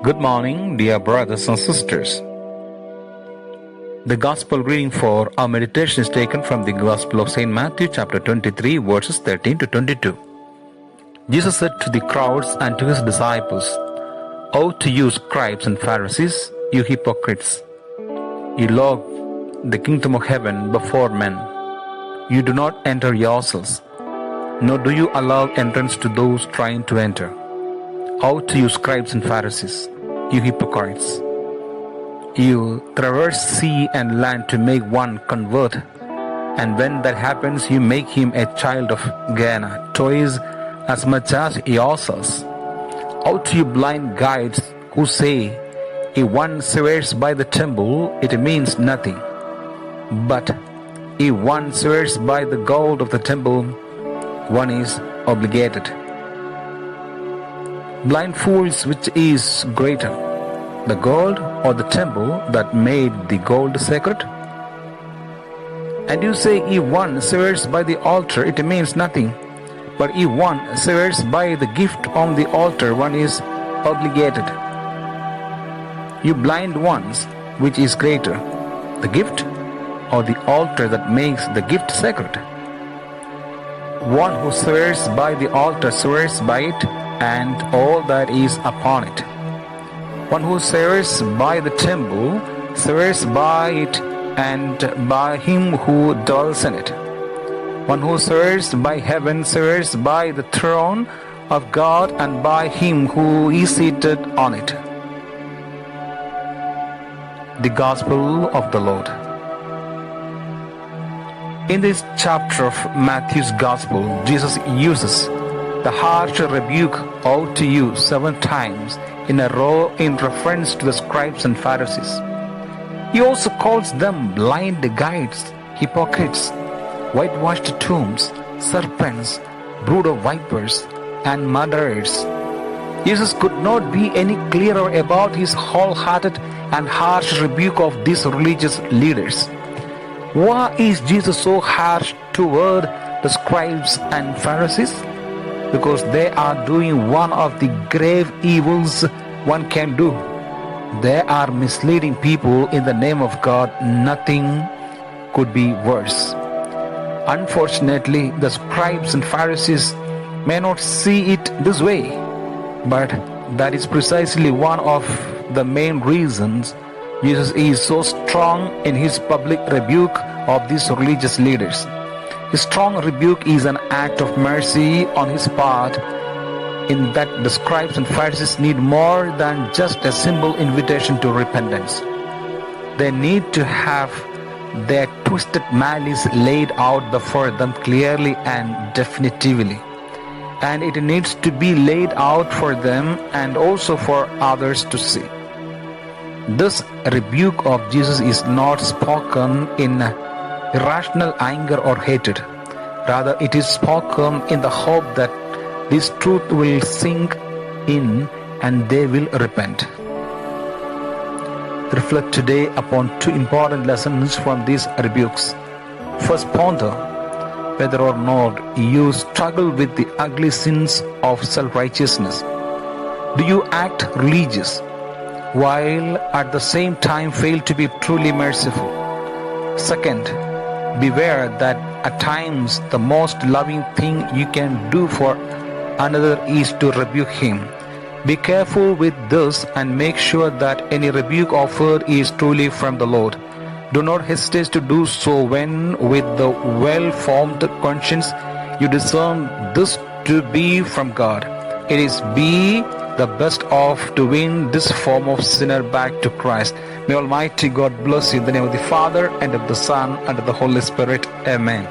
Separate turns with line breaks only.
Good morning, dear brothers and sisters. The Gospel reading for our meditation is taken from the Gospel of St. Matthew chapter 23 verses 13 to 22. Jesus said to the crowds and to his disciples, "Woe to you scribes and Pharisees, you hypocrites! You love the kingdom of heaven before men. You do not enter yourselves, nor do you allow entrance to those trying to enter. Woe to you scribes and Pharisees, you hypocrites! You traverse sea and land to make one convert, and when that happens, you make him a child of Gehenna twice as much as yourselves. Woe to you blind guides who say, if one swears by the temple, it means nothing. But if one swears by the gold of the temple, one is obligated. Blind fools, which is greater, the gold or the temple that made the gold sacred? And you say, if one swears by the altar, it means nothing. But if one swears by the gift on the altar, one is obligated. You blind ones, which is greater, the gift or the altar that makes the gift sacred? One who swears by the altar swears by it and all that is upon it. One who swears by the temple swears by it and by him who dwells in it. One who swears by heaven swears by the throne of God and by him who is seated on it." The Gospel of the Lord. In this chapter of Matthew's Gospel, Jesus uses the harsh rebuke, "Woe to you," 7 times in a row in reference to the scribes and Pharisees. He also calls them blind guides, hypocrites, whitewashed tombs, serpents, brood of vipers, and murderers. Jesus could not be any clearer about his wholehearted and harsh rebuke of these religious leaders. Why is Jesus so harsh toward the scribes and Pharisees? Because they are doing one of the grave evils one can do. They are misleading people in the name of God. Nothing could be worse. Unfortunately, the scribes and Pharisees may not see it this way, but that is precisely one of the main reasons Jesus is so strong in his public rebuke of these religious leaders. His strong rebuke is an act of mercy on his part, in that the scribes and Pharisees need more than just a simple invitation to repentance. They need to have their twisted malice laid out before them clearly and definitively. And it needs to be laid out for them and also for others to see. This rebuke of Jesus is not spoken in irrational anger or hatred. Rather, it is spoken in the hope that this truth will sink in and they will repent. Reflect today upon 2 important lessons from these rebukes. First, ponder whether or not you struggle with the ugly sins of self-righteousness. Do you act religious while at the same time fail to be truly merciful? Second, beware that at times the most loving thing you can do for another is to rebuke him. Be careful with this and make sure that any rebuke offered is truly from the Lord. Do not hesitate to do so when, with the well-formed conscience, you discern this to be from God. It is be the best of to win this form of sinner back to Christ. May Almighty God bless you in the name of the Father, and of the Son, and of the Holy Spirit. Amen.